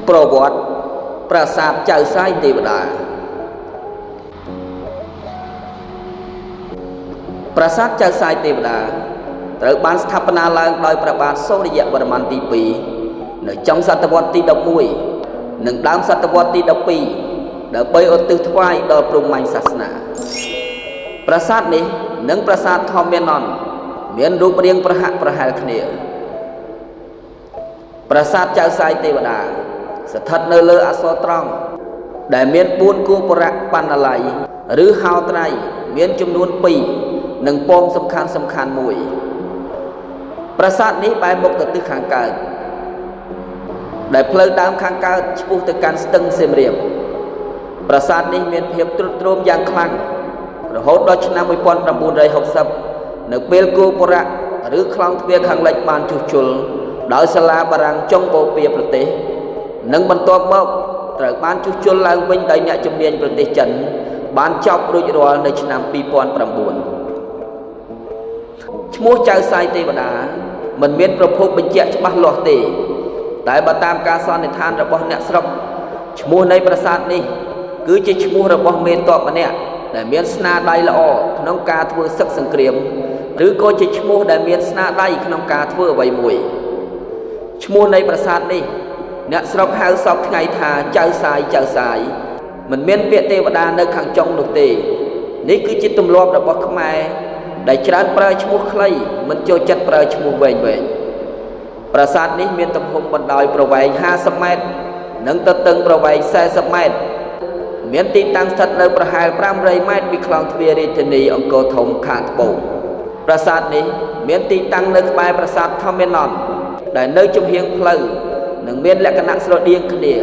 ប្រវត្តិប្រាសាទចៅសាយទេវតាប្រាសាទចៅសាយទេវតាត្រូវបានស្ថាបនាឡើងដោយព្រះបាទសូរ្យវរ្ម័នទី2នៅចុងសតវត្សទី11និងដើមសតវត្សទី12ដើម្បីឧទ្ទិសថ្វាយដល់ព្រហ្មញ្ញសាសនាប្រាសាទនេះនិងប្រាសាទធម្មនន្តមានរូបរាងប្រហាក់ប្រហែលគ្នាប្រាសាទចៅសាយទេវតាស្ថិតនៅលើអក្សរត្រង់ដែលមាន4គូបរៈបណ្ណាល័យឬហោត្រៃមានចំនួន2និងពងសំខាន់មួយប្រាសាទនេះបែរមុខទៅទិសខាងកើតដែលផ្លូវដើមខាងកើតឆ្ពោះទៅកាន់ស្ទឹងសៀមរាបប្រាសាទនេះមានភាពទ្រុឌទ្រោមយ៉ាងខ្លាំងរហូតដល់ឆ្នាំ1960នៅពេលគូបរៈឬខ្លងទ្វារខាងលិចបានជួសជុលដោយសាលាបារាំងចុងបូព៌ាប្រទេសនិងបន្ទាប់មកត្រូវបានជួសជុលឡើងវិញដោយអ្នកជំនាញប្រទេសចិនបានចប់រួចរាល់នៅឆ្នាំ2009ឈ្មោះចៅសាយទេវតាមិនមានប្រភពបញ្ជាក់ច្បាស់លាស់ទេតែបើតាមការសន្និដ្ឋានរបស់អ្នកស្រុកឈ្មោះនៃប្រាសាទនេះគឺជាឈ្មោះរបស់មេទ័ពម្នាក់ដែលមានស្នាដៃល្អក្នុងការធ្វើសឹកសង្គ្រាមឬក៏ជាឈ្មោះដែលមានស្នាដៃក្នុងការធ្វើអ្វីមួយឈ្មោះនៃប្រាសាទនេះអ្នកស្រុកហៅសពថ្ងៃថាចៅសាយមិនមានពាក្យទេវតានៅខាងចុងនោះទេនេះគឺជាទម្លាប់របស់ខ្មែរដែលច្រើនប្រើឈ្មោះខ្លីមិនចូលចិត្តប្រើឈ្មោះវែងប្រាសាទនេះមានទំហំបណ្ដោយប្រវែង50ម៉ែត្រនិងទទឹងប្រវែង40ម៉ែត្រមានទីតាំងស្ថិតនៅប្រហែល500ម៉ែត្រពីខ្លងទ្វាររាជធានីអង្គរធំខាងត្បូងប្រាសាទនេះមានទីតាំងនៅក្បែរប្រាសាទធម្មនន្តដែលនៅជំហៀងផ្លូវនិងមានលក្ខណៈស្រដៀងគ្នា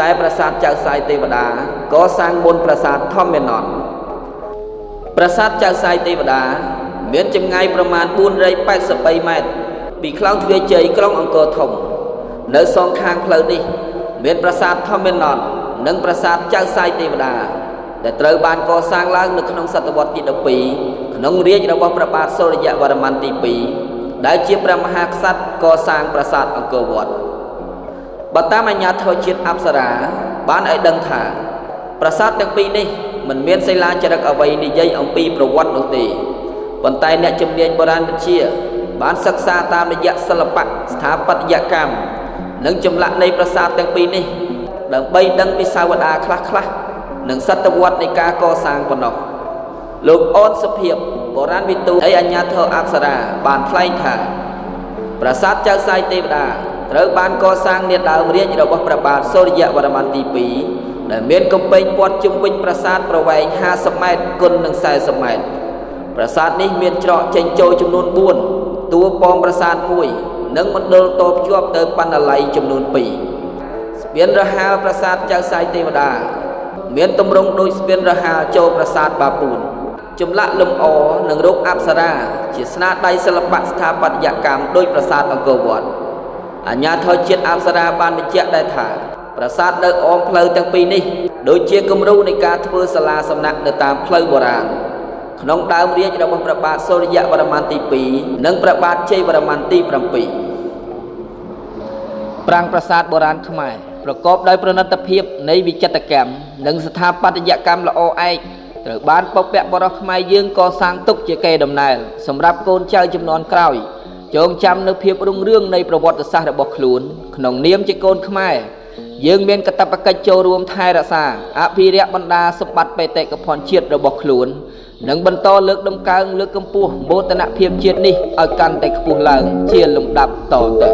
តែប្រាសាទចៅសាយទេវតាកសាងមុនប្រាសាទធម្មនន្តប្រាសាទចៅសាយទេវតាមានចម្ងាយប្រមាណ483ម៉ែត្រពីខ្លងទ្វារជ័យក្រុងអង្គរធំនៅសងខាងផ្លូវនេះមានប្រាសាទធម្មនន្តនិងប្រាសាទចៅសាយទេវតាដែលត្រូវបានកសាងឡើងនៅក្នុងសតវត្សទី12ក្នុងរាជ្យរបស់ព្រះបាទសូរ្យវរ្ម័នទី2ដែលជាព្រះមហាក្សត្រកសាងប្រាសាទអង្គរវត្តបើតាមអាជ្ញាធរជាតិអប្សរាបានឲ្យដឹងថាប្រាសាទទាំងពីរនេះមិនមានសិលាចារឹកអ្វីនិយាយអំពីប្រវត្តិនោះទេប៉ុន្តែអ្នកជំនាញបុរាណវិទ្យាបានសិក្សាតាមរយៈសិល្បៈស្ថាបត្យកម្មនិងចម្លាក់នៃប្រាសាទទាំងពីរនេះដើម្បីដឹងពីសាវតាខ្លះនិងសតវត្សនៃការកសាងប៉ុណ្ណោះលោកអូនសុភាពបុរាណវិទូហើយអាជ្ញាធរអប្សរាបានថ្លែងថាប្រាសាទចៅសាយទេវតាត្រូវបានកសាងនាដើមរាជ្យរបស់ព្រះបាទសូរ្យវរ្ម័នទី2ដែលមានកំពែងព័ទ្ធជុំវិញប្រាសាទប្រវែង50ម៉ែត្រគុណនឹង40ម៉ែត្រប្រាសាទនេះមានច្រកចេញចូលចំនួន4តួប៉មប្រាសាទ1និងមណ្ឌលតភ្ជាប់ទៅបណ្ណាល័យចំនួន2ស្ពានរហាលប្រាសាទចៅសាយទេវតាមានទម្រង់ដូចស្ពានរហាលចូលប្រាសាទបាពួនចម្លាក់លម្អនិងរូបអប្សរាជាស្នាដៃសិល្បៈស្ថាបត្យកម្មដូចប្រាសាទអង្គរវត្តអាជ្ញាធរជាតិអប្សរាបានបញ្ជាក់ដែរថាប្រាសាទនៅអមផ្លូវទាំងពីរនេះដូចជាគំរូនៃការធ្វើសាលាសំណាក់នៅតាមផ្លូវបុរាណក្នុងដើមរាជ្យរបស់ព្រះបាទសូរ្យវរ្ម័នទី2និងព្រះបាទជ័យវរ្ម័នទី7ប្រាង្គប្រាសាទបុរាណខ្មែរប្រកបដោយប្រណិតភាពនៃវិចិត្រកម្មនិងស្ថាបត្យកម្មល្អឯកត្រូវបានពពកបរោះខ្មែរយើងកសាងទុកជាកេរដំណែលសម្រាប់កូនចៅជំនាន់ក្រោយចងចាំនៅភាពរុងរឿងនៃប្រវត្តិសាស្ត្ររបស់ខ្លួនក្នុងនាមជាកូនខ្មែរយើងមានកាតព្វកិច្ចចូលរួមថែរក្សាអភិរក្សបណ្ដាសម្បត្តិបេតិកភណ្ឌជាតិរបស់ខ្លួននិងបន្តលើកដំកើងលើកកម្ពស់មោទនភាពជាតិនេះឲ្យកាន់តែខ្ពស់ឡើងជាលំដាប់តទៅ